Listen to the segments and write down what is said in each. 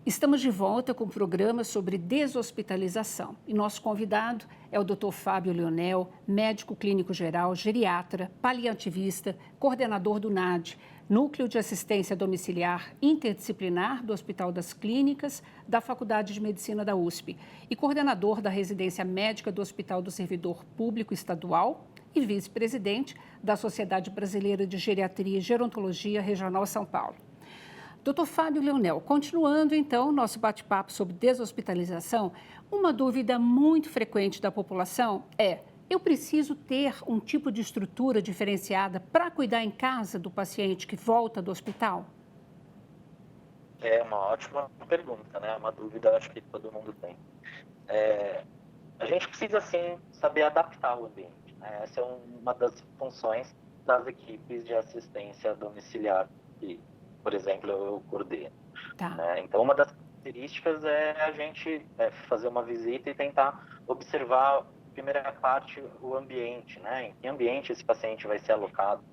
Estamos de volta com o programa sobre deshospitalização e nosso convidado é o Dr. Fábio Leonel, médico clínico geral, geriatra, paliativista, coordenador do NAD, Núcleo de Assistência Domiciliar Interdisciplinar do Hospital das Clínicas da Faculdade de Medicina da USP e coordenador da Residência Médica do Hospital do Servidor Público Estadual e vice-presidente da Sociedade Brasileira de Geriatria e Gerontologia Regional São Paulo. Dr. Fábio Leonel, continuando então nosso bate-papo sobre deshospitalização, uma dúvida muito frequente da população é: eu preciso ter um tipo de estrutura diferenciada para cuidar em casa do paciente que volta do hospital? É uma ótima pergunta, né? Uma dúvida, acho que todo mundo tem. A gente precisa, sim, saber adaptar o ambiente, né? Essa é uma das funções das equipes de assistência domiciliar que, por exemplo, eu coordeno. Tá. Né? Então, uma das características é a gente fazer uma visita e tentar observar, primeira parte, o ambiente, né? Em que ambiente esse paciente vai ser alocado.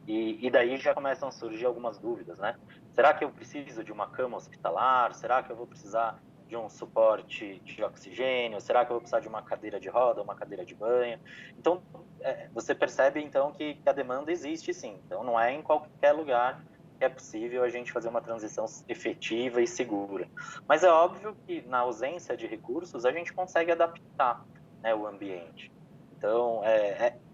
E daí já começam a surgir algumas dúvidas, né? Será que eu preciso de uma cama hospitalar? Será que eu vou precisar de um suporte de oxigênio? Será que eu vou precisar de uma cadeira de roda, uma cadeira de banho? Então, você percebe, então, que a demanda existe, sim. Então, não é em qualquer lugar que é possível a gente fazer uma transição efetiva e segura. Mas é óbvio que, na ausência de recursos, a gente consegue adaptar, né, o ambiente. Então,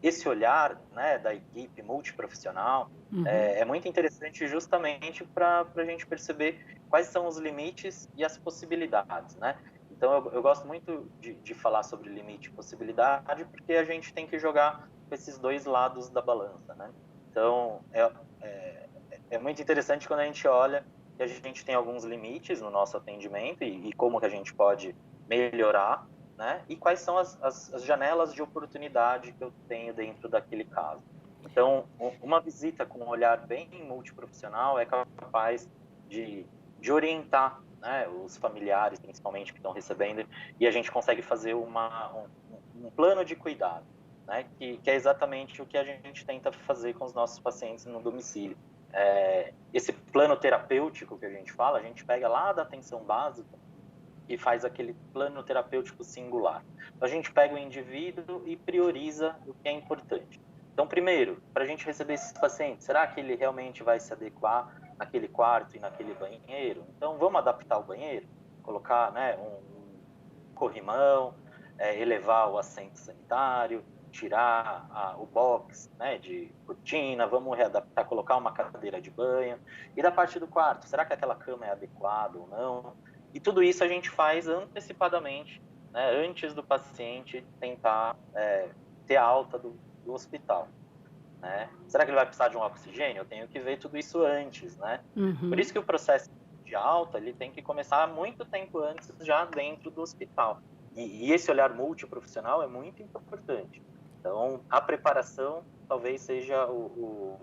esse olhar, né, da equipe multiprofissional é muito interessante justamente para a gente perceber quais são os limites e as possibilidades, né? Então, eu gosto muito de falar sobre limite e possibilidade, porque a gente tem que jogar com esses dois lados da balança, né? Então, é muito interessante quando a gente olha que a gente tem alguns limites no nosso atendimento e como que a gente pode melhorar, né? E quais são as janelas de oportunidade que eu tenho dentro daquele caso. Então, uma visita com um olhar bem multiprofissional é capaz de orientar, né, os familiares, principalmente, que estão recebendo, e a gente consegue fazer um plano de cuidado, né, que é exatamente o que a gente tenta fazer com os nossos pacientes no domicílio. Esse plano terapêutico que a gente fala, a gente pega lá da atenção básica e faz aquele plano terapêutico singular. Então, a gente pega o indivíduo e prioriza o que é importante. Então, primeiro, para a gente receber esses pacientes, será que ele realmente vai se adequar naquele quarto e naquele banheiro? Então, vamos adaptar o banheiro, colocar, né, um corrimão, elevar o assento sanitário, tirar o box, né, de cortina, vamos readaptar, colocar uma cadeira de banho. E da parte do quarto, será que aquela cama é adequada ou não? E tudo isso a gente faz antecipadamente, né, antes do paciente tentar ter a alta do hospital. Né? Será que ele vai precisar de um oxigênio? Eu tenho que ver tudo isso antes, né? Por isso que o processo de alta ele tem que começar muito tempo antes, já dentro do hospital. E esse olhar multiprofissional é muito importante. Então, a preparação talvez seja o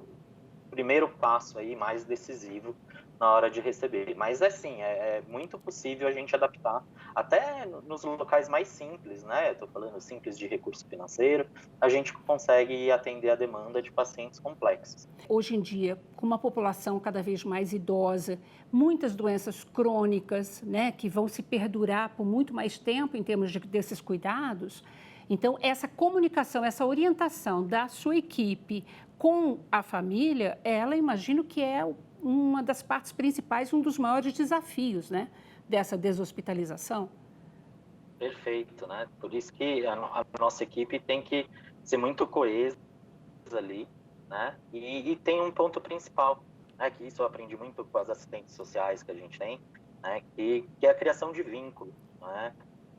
primeiro passo aí mais decisivo na hora de receber. Mas é muito possível a gente adaptar até nos locais mais simples, né? Estou falando simples de recurso financeiro, a gente consegue atender a demanda de pacientes complexos. Hoje em dia, com uma população cada vez mais idosa, muitas doenças crônicas, né, que vão se perdurar por muito mais tempo em termos desses cuidados. Então, essa comunicação, essa orientação da sua equipe com a família, ela imagino que é uma das partes principais, um dos maiores desafios, né, dessa deshospitalização. Perfeito, né? Por isso que a nossa equipe tem que ser muito coesa ali, né? E tem um ponto principal, né? Que isso eu aprendi muito com as assistentes sociais que a gente tem, né? Que é a criação de vínculo, né?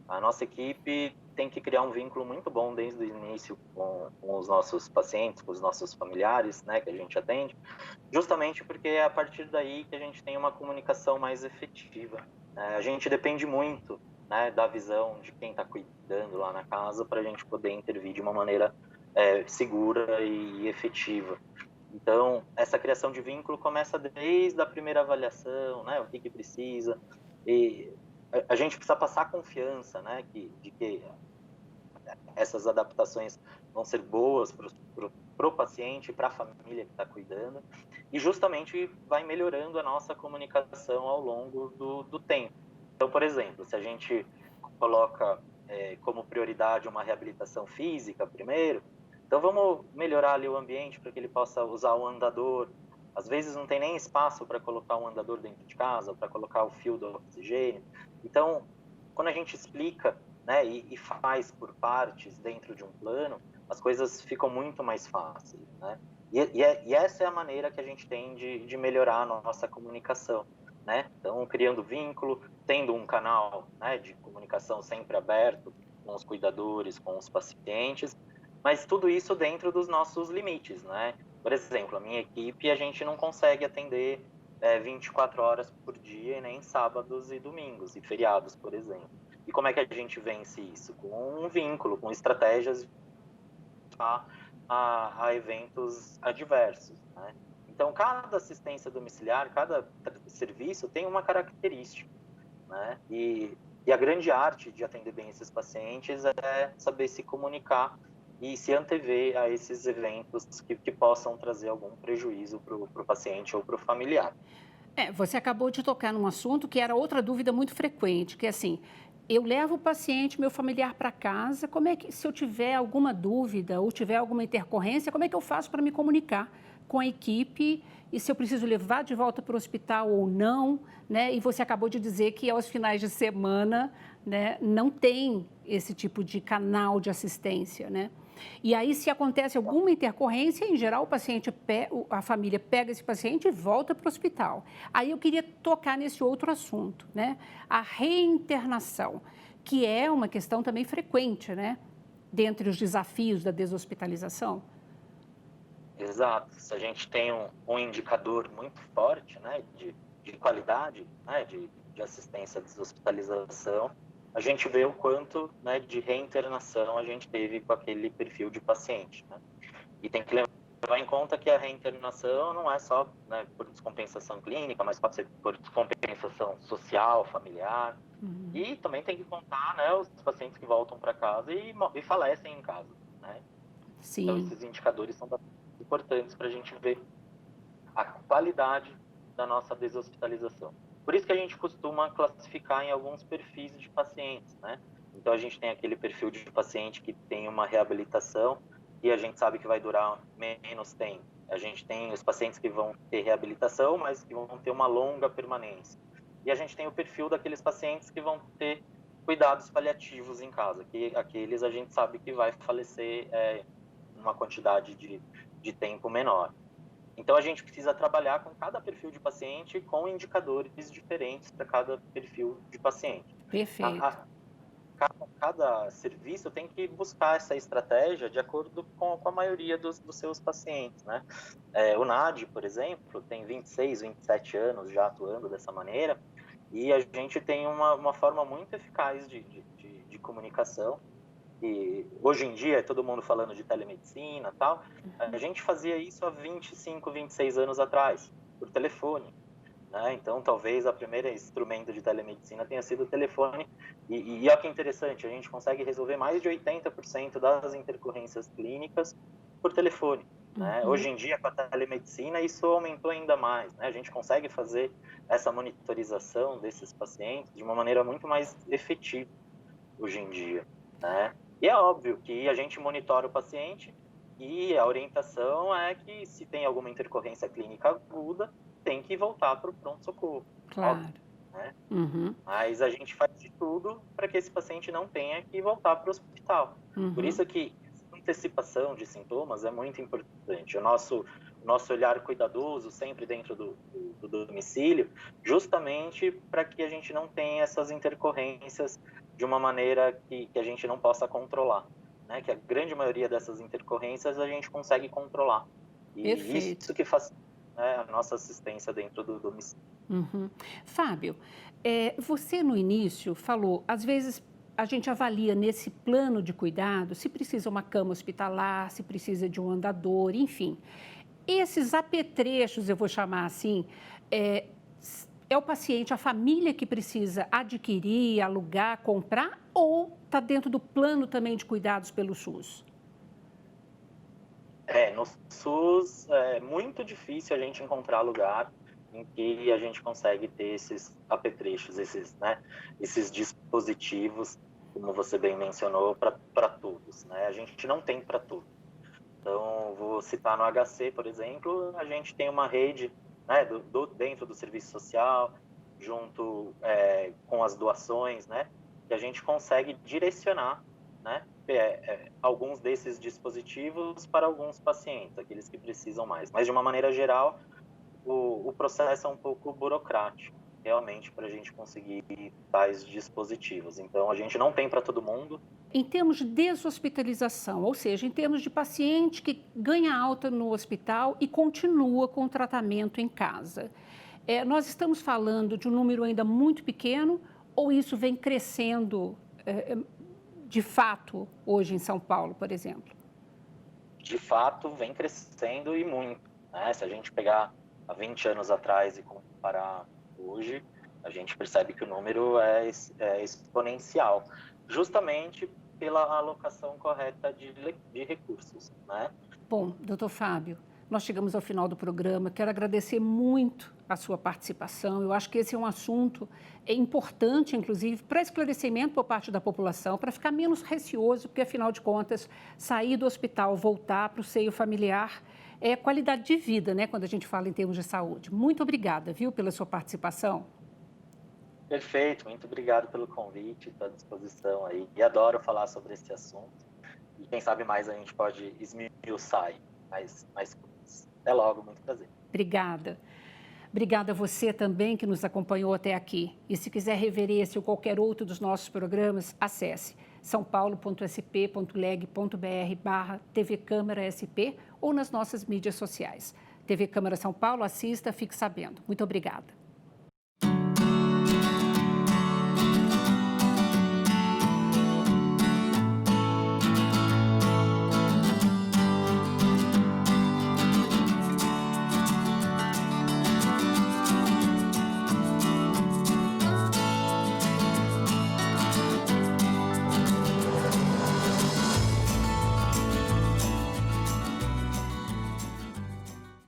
A nossa equipe tem que criar um vínculo muito bom desde o início com os nossos pacientes, com os nossos familiares, né? Que a gente atende, justamente porque é a partir daí que a gente tem uma comunicação mais efetiva. A gente depende muito, né, da visão de quem está cuidando lá na casa para a gente poder intervir de uma maneira segura e efetiva. Então, essa criação de vínculo começa desde a primeira avaliação, né, o que precisa, e a gente precisa passar confiança, né, de que essas adaptações vão ser boas para o paciente, para a família que está cuidando, e justamente vai melhorando a nossa comunicação ao longo do tempo. Então, por exemplo, se a gente coloca como prioridade uma reabilitação física primeiro, então vamos melhorar ali o ambiente para que ele possa usar o andador. Às vezes não tem nem espaço para colocar um andador dentro de casa, para colocar o fio do oxigênio. Então, quando a gente explica, né, e faz por partes dentro de um plano, as coisas ficam muito mais fáceis, né? E essa é a maneira que a gente tem de melhorar a nossa comunicação, né? Então, criando vínculo, tendo um canal, né, de comunicação sempre aberto com os cuidadores, com os pacientes, mas tudo isso dentro dos nossos limites, né? Por exemplo, a minha equipe, a gente não consegue atender 24 horas por dia, e nem sábados e domingos, e feriados, por exemplo. E como é que a gente vence isso? Com um vínculo, com estratégias a eventos adversos, né? Então, cada assistência domiciliar, cada serviço tem uma característica, né? E a grande arte de atender bem esses pacientes é saber se comunicar e se antever a esses eventos que possam trazer algum prejuízo para o paciente ou para o familiar. Você acabou de tocar num assunto que era outra dúvida muito frequente, que é assim, eu levo o paciente, meu familiar para casa, como é que, se eu tiver alguma dúvida ou tiver alguma intercorrência, como é que eu faço para me comunicar com a equipe e se eu preciso levar de volta para o hospital ou não, né? E você acabou de dizer que aos finais de semana, né, não tem esse tipo de canal de assistência, né? E aí, se acontece alguma intercorrência, em geral, a família pega esse paciente e volta para o hospital. Aí eu queria tocar nesse outro assunto, né? A reinternação, que é uma questão também frequente, né? Dentre os desafios da deshospitalização. Exato. Se a gente tem um indicador muito forte, né, de qualidade, né, de assistência à deshospitalização, a gente vê o quanto, né, de reinternação a gente teve com aquele perfil de paciente, né? E tem que levar em conta que a reinternação não é só, né, por descompensação clínica, mas pode ser por descompensação social, familiar. Uhum. E também tem que contar, né, os pacientes que voltam para casa e falecem em casa, né? Então, Sim. esses indicadores são bastante importantes para a gente ver a qualidade da nossa deshospitalização. Por isso que a gente costuma classificar em alguns perfis de pacientes, né? Então, a gente tem aquele perfil de paciente que tem uma reabilitação e a gente sabe que vai durar menos tempo. A gente tem os pacientes que vão ter reabilitação, mas que vão ter uma longa permanência. E a gente tem o perfil daqueles pacientes que vão ter cuidados paliativos em casa, que aqueles a gente sabe que vai falecer uma quantidade de tempo menor. Então, a gente precisa trabalhar com cada perfil de paciente com indicadores diferentes para cada perfil de paciente. Perfeito. Cada serviço tem que buscar essa estratégia de acordo com a maioria dos seus pacientes, né? O NAD, por exemplo, tem 26, 27 anos já atuando dessa maneira, e a gente tem uma forma muito eficaz de comunicação. E hoje em dia é todo mundo falando de telemedicina e tal. A gente fazia isso há 25, 26 anos atrás, por telefone, né? Então, talvez a primeira instrumento de telemedicina tenha sido o telefone. E olha que interessante, a gente consegue resolver mais de 80% das intercorrências clínicas por telefone, né? Hoje em dia, com a telemedicina, isso aumentou ainda mais, né? A gente consegue fazer essa monitorização desses pacientes de uma maneira muito mais efetiva hoje em dia, né? E é óbvio que a gente monitora o paciente e a orientação é que se tem alguma intercorrência clínica aguda, tem que voltar para o pronto-socorro, Claro. óbvio, né? Uhum. Mas a gente faz de tudo para que esse paciente não tenha que voltar para o hospital. Por isso que a antecipação de sintomas é muito importante. O nosso olhar cuidadoso sempre dentro do domicílio, justamente para que a gente não tenha essas intercorrências de uma maneira que a gente não possa controlar, né? Que a grande maioria dessas intercorrências a gente consegue controlar. E Perfeito. isso que faz, né, a nossa assistência dentro do domicílio. Uhum. Fábio, você no início falou, às vezes a gente avalia nesse plano de cuidado se precisa uma cama hospitalar, se precisa de um andador, enfim. Esses apetrechos, eu vou chamar assim, é o paciente, a família que precisa adquirir, alugar, comprar ou está dentro do plano também de cuidados pelo SUS? No SUS é muito difícil a gente encontrar lugar em que a gente consegue ter esses apetrechos, esses dispositivos, como você bem mencionou, para todos, né? A gente não tem para tudo. Então, vou citar no HC, por exemplo, a gente tem uma rede, né, dentro do serviço social, junto com as doações, né, que a gente consegue direcionar, né, alguns desses dispositivos para alguns pacientes, aqueles que precisam mais. Mas, de uma maneira geral, o processo é um pouco burocrático, realmente, para a gente conseguir tais dispositivos. Então, a gente não tem para todo mundo. Em termos de deshospitalização, ou seja, em termos de paciente que ganha alta no hospital e continua com o tratamento em casa. Nós estamos falando de um número ainda muito pequeno ou isso vem crescendo de fato hoje em São Paulo, por exemplo? De fato, vem crescendo e muito, né? Se a gente pegar há 20 anos atrás e comparar hoje, a gente percebe que o número é exponencial, justamente pela alocação correta de recursos, né? Bom, doutor Fábio, nós chegamos ao final do programa. Quero agradecer muito a sua participação. Eu acho que esse é um assunto importante, inclusive, para esclarecimento por parte da população, para ficar menos receoso, porque, afinal de contas, sair do hospital, voltar para o seio familiar é qualidade de vida, né, quando a gente fala em termos de saúde. Muito obrigada, viu, pela sua participação. Perfeito, muito obrigado pelo convite, estou à disposição aí. E adoro falar sobre esse assunto. E quem sabe mais a gente pode esmiuçar mais coisas. Até logo, muito prazer. Obrigada. Obrigada a você também que nos acompanhou até aqui. E se quiser rever esse ou qualquer outro dos nossos programas, acesse saopaulo.sp.leg.br/TV Câmara SP ou nas nossas mídias sociais. TV Câmara São Paulo, assista, fique sabendo. Muito obrigada.